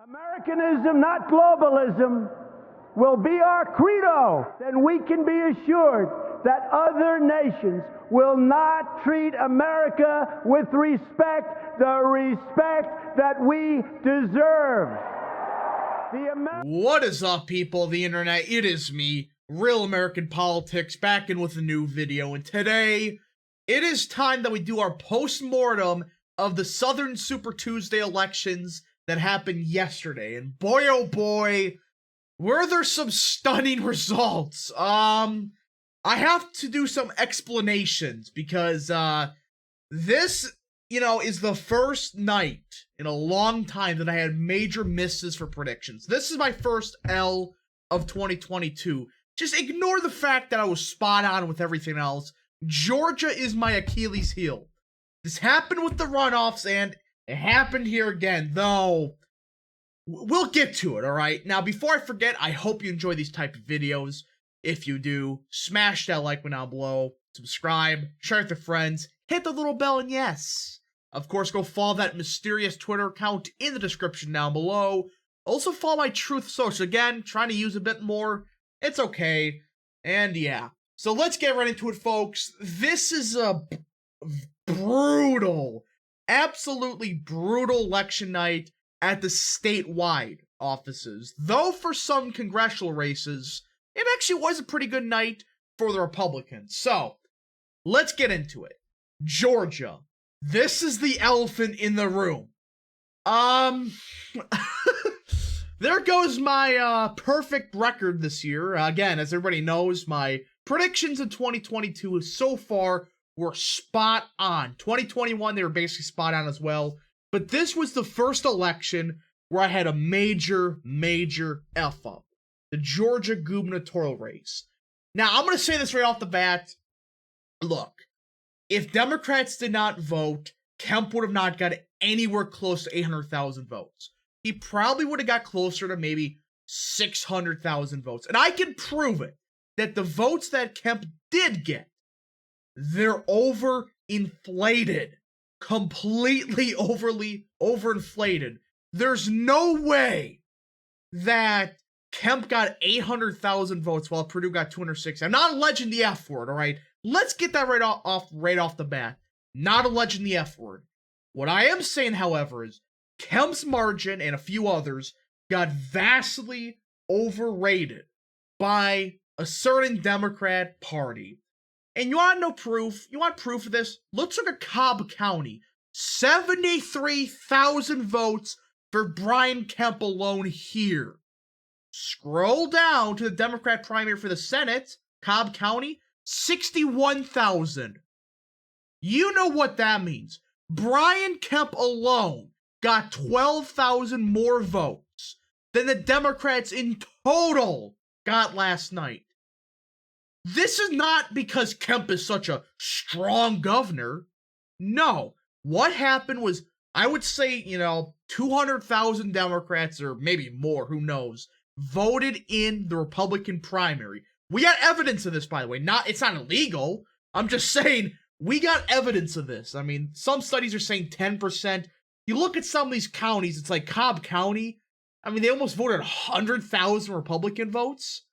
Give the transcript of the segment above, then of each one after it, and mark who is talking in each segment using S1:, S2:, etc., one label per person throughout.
S1: Americanism, not globalism, will be our credo. Then we can be assured that other nations will not treat America with respect, the respect that we deserve.
S2: What is up, people of the internet? It is me, Real American Politics, back in with a new video, and today it is time that we do our post-mortem of the Southern Super Tuesday elections that happened yesterday, and boy oh boy, were there some stunning results. I have to do some explanations because this, is the first night in a long time that I had major misses for predictions. This is my first L of 2022. Just ignore the fact that I was spot on with everything else. Georgia is my Achilles heel. This happened with the runoffs, and it happened here again, though we'll get to it, alright? Now, before I forget, I hope you enjoy these type of videos. If you do, smash that like button down below, subscribe, share it with friends, hit the little bell, and yes, of course, go follow that mysterious Twitter account in the description down below. Also follow my Truth Social. Again, trying to use a bit more. It's okay. And yeah. So let's get right into it, folks. This is a brutal, absolutely brutal election night at the statewide offices. Though for some congressional races, it actually was a pretty good night for the Republicans. So, let's get into it. Georgia. This is the elephant in the room. There goes my perfect record this year. Again, as everybody knows, my predictions in 2022 so far were spot on. 2021, they were basically spot on as well. But this was the first election where I had a major F-up. The Georgia gubernatorial race. Now, I'm going to say this right off the bat. Look, if Democrats did not vote, Kemp would have not got anywhere close to 800,000 votes. He probably would have got closer to maybe 600,000 votes. And I can prove it, that the votes that Kemp did get, they're overinflated. Completely overinflated. There's no way that Kemp got 800,000 votes while Purdue got 260. I'm not alleging the F word, alright? Let's get that right off the bat. Not alleging the F word. What I am saying, however, is Kemp's margin and a few others got vastly overrated by a certain Democrat party. And you want no proof? You want proof of this? Let's look at Cobb County. 73,000 votes for Brian Kemp alone here. Scroll down to the Democrat primary for the Senate, Cobb County, 61,000. You know what that means. Brian Kemp alone got 12,000 more votes than the Democrats in total got last night. This is not because Kemp is such a strong governor. No. What happened was, I would say, 200,000 Democrats, or maybe more, who knows, voted in the Republican primary. We got evidence of this, by the way. It's not illegal. I'm just saying, we got evidence of this. I mean, some studies are saying 10%. You look at some of these counties, it's like Cobb County. I mean, they almost voted 100,000 Republican votes.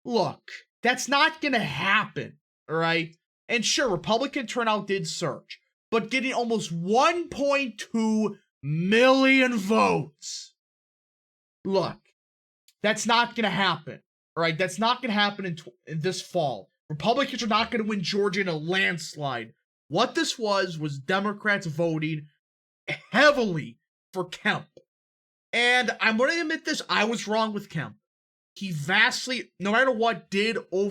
S2: Look, that's not gonna happen, alright? And sure, Republican turnout did surge, but getting almost 1.2 million votes. Look, that's not gonna happen, alright? That's not gonna happen in this fall. Republicans are not gonna win Georgia in a landslide. What this was Democrats voting heavily for Kemp. And I'm gonna admit this, I was wrong with Kemp. He vastly, no matter what, did he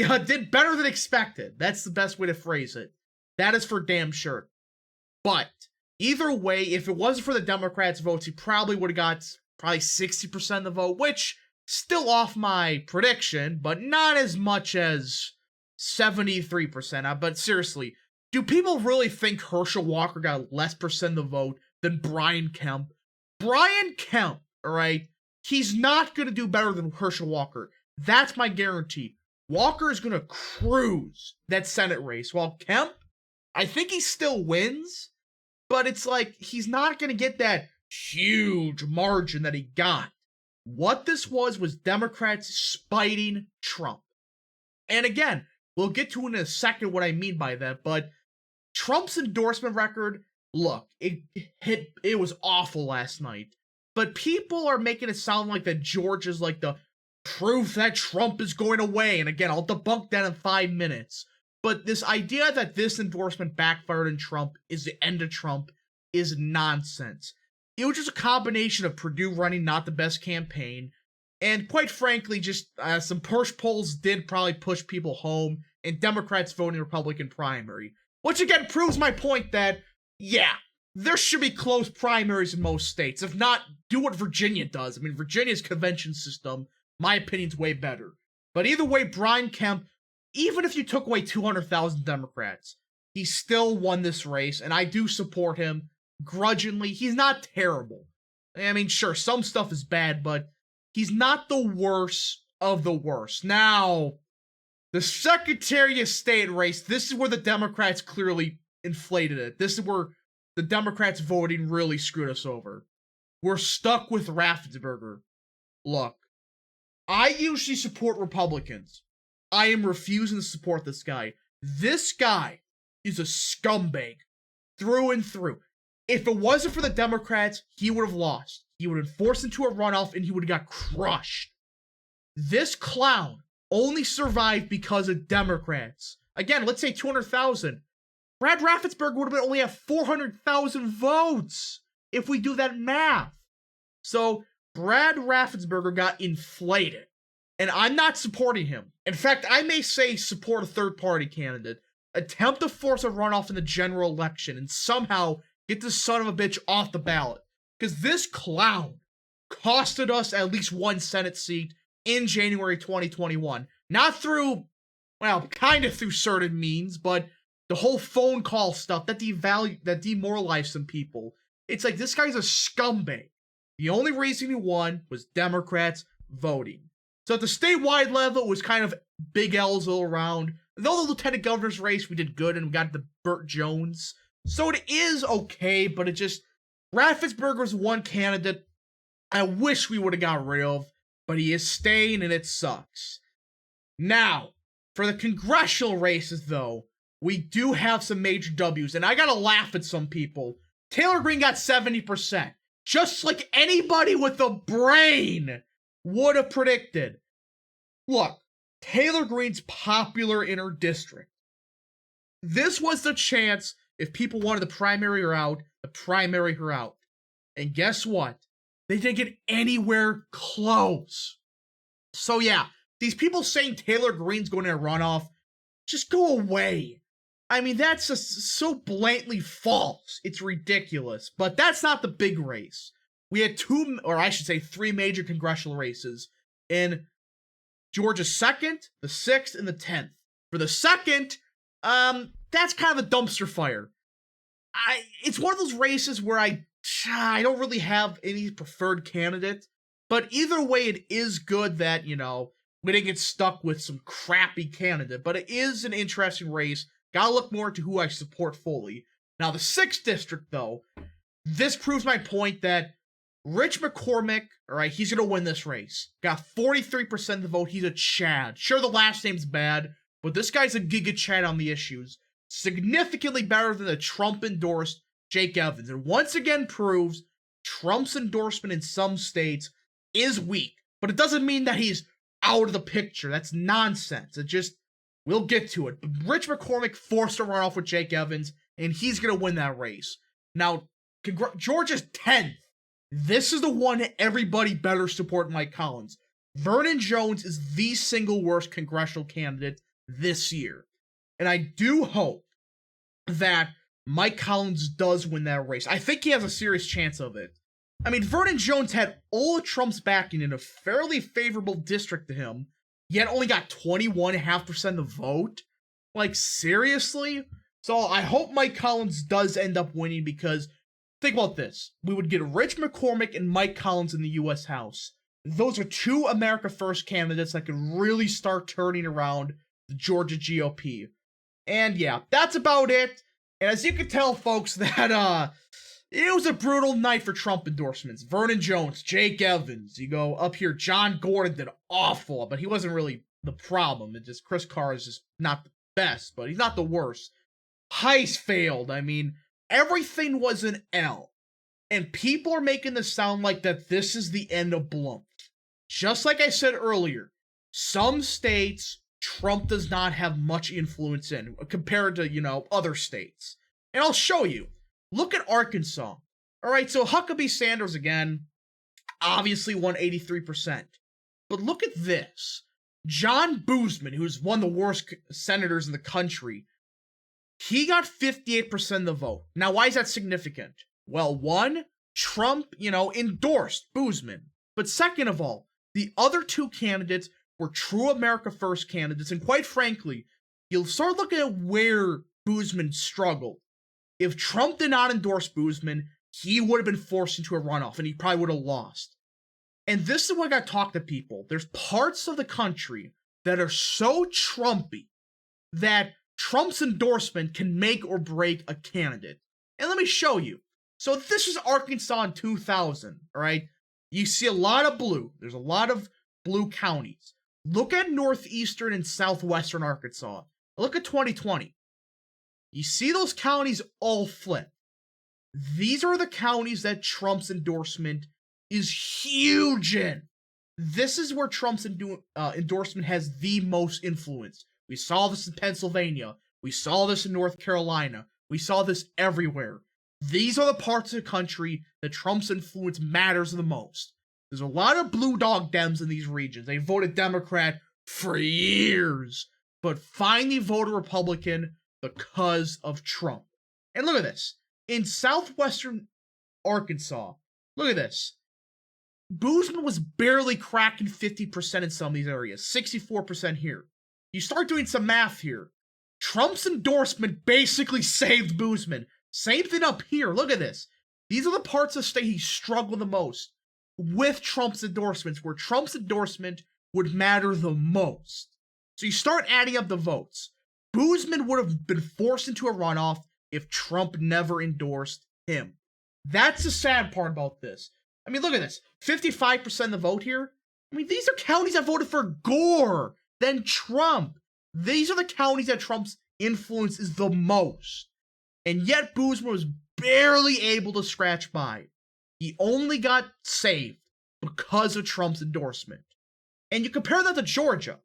S2: did better than expected. That's the best way to phrase it. That is for damn sure. But either way, if it wasn't for the Democrats' votes, he probably would have got 60% of the vote, which still off my prediction, but not as much as 73%. But seriously, do people really think Herschel Walker got less percent of the vote than Brian Kemp? Brian Kemp, alright, he's not going to do better than Herschel Walker. That's my guarantee. Walker is going to cruise that Senate race, while Kemp, I think he still wins, but it's like he's not going to get that huge margin that he got. What this was Democrats spiting Trump. And again, we'll get to in a second what I mean by that, but Trump's endorsement record, look, it was awful last night. But people are making it sound like that Georgia's like the proof that Trump is going away. And again, I'll debunk that in 5 minutes. But this idea that this endorsement backfired on Trump is the end of Trump is nonsense. It was just a combination of Purdue running not the best campaign, and quite frankly, just some push polls did probably push people home, and Democrats voting Republican primary. Which again proves my point that, yeah, there should be close primaries in most states. If not, do what Virginia does. I mean, Virginia's convention system, my opinion's way better. But either way, Brian Kemp, even if you took away 200,000 Democrats, he still won this race, and I do support him grudgingly. He's not terrible. I mean, sure, some stuff is bad, but he's not the worst of the worst. Now, the Secretary of State race, this is where the Democrats clearly inflated it. This is where the Democrats voting really screwed us over. We're stuck with Raffensperger. Look, I usually support Republicans. I am refusing to support this guy. This guy is a scumbag through and through. If it wasn't for the Democrats, he would have lost. He would have been forced into a runoff and he would have got crushed. This clown only survived because of Democrats. Again, let's say 200,000. Brad Raffensperger would have only have 400,000 votes if we do that math. So Brad Raffensperger got inflated. And I'm not supporting him. In fact, I may say support a third-party candidate. Attempt to force a runoff in the general election and somehow get this son of a bitch off the ballot. Because this clown costed us at least one Senate seat in January 2021. Not through, well, kind of through certain means, but the whole phone call stuff that demoralized some people. It's like, this guy's a scumbag. The only reason he won was Democrats voting. So at the statewide level, it was kind of big L's all around. Though the lieutenant governor's race, we did good and we got the Burt Jones. So it is okay, but it just, Raffensperger's one candidate I wish we would have got rid of, but he is staying and it sucks. Now, for the congressional races though, we do have some major W's, and I gotta laugh at some people. Taylor Greene got 70%, just like anybody with a brain would have predicted. Look, Taylor Greene's popular in her district. This was the chance, if people wanted the primary her out, the primary her out. And guess what? They didn't get anywhere close. So yeah, these people saying Taylor Greene's going to a runoff, just go away. I mean, that's just so blatantly false. It's ridiculous. But that's not the big race. We had three major congressional races in Georgia's 2nd, the 6th, and the 10th. For the 2nd, that's kind of a dumpster fire. It's one of those races where I don't really have any preferred candidate, but either way, it is good that, we didn't get stuck with some crappy candidate, but it is an interesting race. Gotta look more into who I support fully. Now, the 6th district, though, this proves my point that Rich McCormick, alright, he's gonna win this race. Got 43% of the vote. He's a Chad. Sure, the last name's bad, but this guy's a Giga Chad on the issues. Significantly better than the Trump-endorsed Jake Evans. And once again proves Trump's endorsement in some states is weak. But it doesn't mean that he's out of the picture. That's nonsense. We'll get to it. But Rich McCormick forced a runoff with Jake Evans, and he's gonna win that race. Now, Georgia's 10th. This is the one everybody better support Mike Collins. Vernon Jones is the single worst congressional candidate this year. And I do hope that Mike Collins does win that race. I think he has a serious chance of it. I mean, Vernon Jones had all of Trump's backing in a fairly favorable district to him, yet only got 21.5% of the vote. Like, seriously? So I hope Mike Collins does end up winning, because think about this. We would get Rich McCormick and Mike Collins in the U.S. House. Those are two America First candidates that could really start turning around the Georgia GOP. And yeah, that's about it. And as you can tell, folks, that it was a brutal night for Trump endorsements. Vernon Jones, Jake Evans, you go up here, John Gordon did awful, but he wasn't really the problem. It's just Chris Carr is just not the best, but he's not the worst. Heist failed. I mean, everything was an L. And people are making this sound like that this is the end of Blunt. Just like I said earlier, some states Trump does not have much influence in compared to, other states. And I'll show you. Look at Arkansas. All right, so Huckabee Sanders again, obviously won 83%. But look at this. John Boozman, who's one of the worst senators in the country, he got 58% of the vote. Now, why is that significant? Well, one, Trump, endorsed Boozman. But second of all, the other two candidates were true America First candidates, and quite frankly, you'll start looking at where Boozman struggled. If Trump did not endorse Boozman, he would have been forced into a runoff, and he probably would have lost. And this is what I got to talk to people. There's parts of the country that are so Trumpy that Trump's endorsement can make or break a candidate. And let me show you. So this is Arkansas in 2000, all right? You see a lot of blue. There's a lot of blue counties. Look at northeastern and southwestern Arkansas. Look at 2020. You see those counties all flip. These are the counties that Trump's endorsement is huge in. This is where Trump's endorsement has the most influence. We saw this in Pennsylvania. We saw this in North Carolina. We saw this everywhere. These are the parts of the country that Trump's influence matters the most. There's a lot of blue dog Dems in these regions. They voted Democrat for years, but finally voted Republican because of Trump. And look at this. In southwestern Arkansas, look at this. Boozman was barely cracking 50% in some of these areas, 64% here. You start doing some math here. Trump's endorsement basically saved Boozman. Same thing up here. Look at this. These are the parts of the state he struggled the most with Trump's endorsements, where Trump's endorsement would matter the most. So you start adding up the votes. Boozman would have been forced into a runoff if Trump never endorsed him. That's the sad part about this. I mean, look at this. 55% of the vote here. I mean, these are counties that voted for Gore than Trump. These are the counties that Trump's influence is the most. And yet Boozman was barely able to scratch by. He only got saved because of Trump's endorsement. And you compare that to Georgia.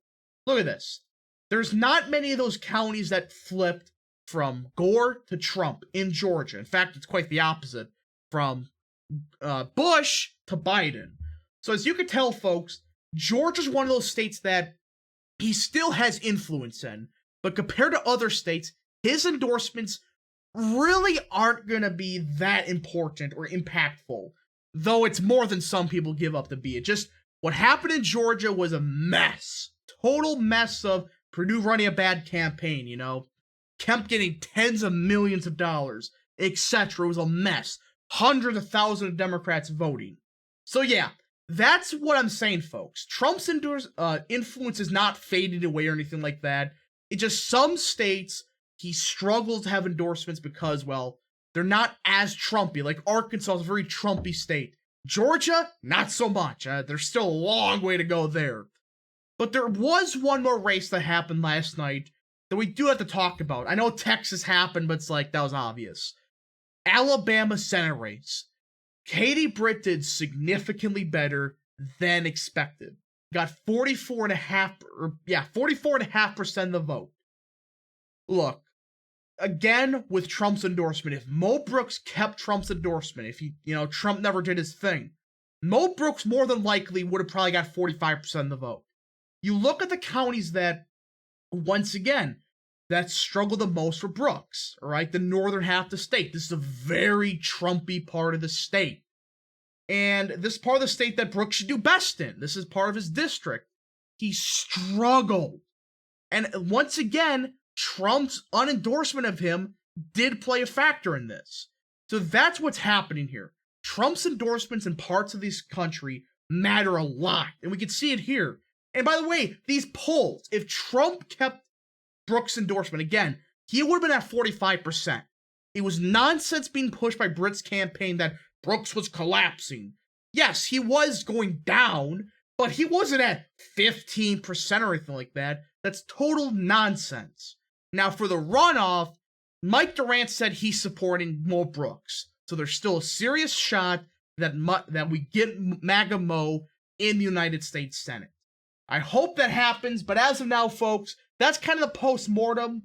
S2: Look at this. There's not many of those counties that flipped from Gore to Trump in Georgia. In fact, it's quite the opposite. From Bush to Biden. So as you can tell, folks, Georgia's one of those states that he still has influence in. But compared to other states, his endorsements really aren't going to be that important or impactful, though it's more than some people give up to be. It just, what happened in Georgia was a mess. Total mess of Purdue running a bad campaign, Kemp getting tens of millions of dollars, etc. It was a mess. Hundreds of thousands of Democrats voting. So yeah, that's what I'm saying, folks. Trump's influence is not fading away or anything like that. It's just some states he struggles to have endorsements because, well, they're not as Trumpy. Like Arkansas is a very Trumpy state. Georgia, not so much. There's still a long way to go there. But there was one more race that happened last night that we do have to talk about. I know Texas happened, but it's like, that was obvious. Alabama Senate race. Katie Britt did significantly better than expected. Got 44.5% of the vote. Look, again, with Trump's endorsement, if Mo Brooks kept Trump's endorsement, if Trump never did his thing, Mo Brooks more than likely would have probably got 45% of the vote. You look at the counties that, once again, that struggle the most for Brooks, all right? The northern half of the state. This is a very Trumpy part of the state. And this is part of the state that Brooks should do best in. This is part of his district. He struggled. And once again, Trump's unendorsement of him did play a factor in this. So that's what's happening here. Trump's endorsements in parts of this country matter a lot. And we can see it here. And by the way, these polls, if Trump kept Brooks' endorsement, again, he would have been at 45%. It was nonsense being pushed by Britt's campaign that Brooks was collapsing. Yes, he was going down, but he wasn't at 15% or anything like that. That's total nonsense. Now, for the runoff, Mike Durant said he's supporting Mo Brooks. So there's still a serious shot that we get MAGA Mo in the United States Senate. I hope that happens, but as of now, folks, that's kind of the post-mortem.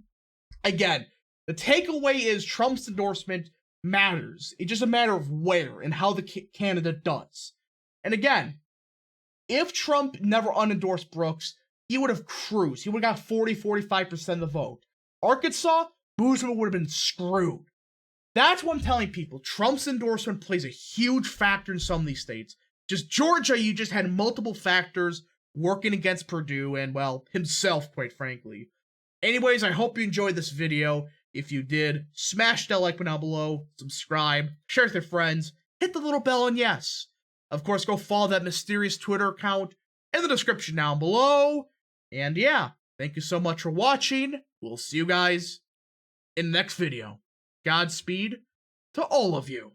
S2: Again, the takeaway is Trump's endorsement matters. It's just a matter of where and how the candidate does. And again, if Trump never unendorsed Brooks, he would have cruised. He would have got 40-45% of the vote. Arkansas, Boozman would have been screwed. That's what I'm telling people. Trump's endorsement plays a huge factor in some of these states. Just Georgia, you just had multiple factors working against Perdue and, well, himself, quite frankly. Anyways, I hope you enjoyed this video. If you did, smash that like button down below, subscribe, share with your friends, hit the little bell, and yes, of course, go follow that mysterious Twitter account in the description down below. And yeah, thank you so much for watching. We'll see you guys in the next video. Godspeed to all of you.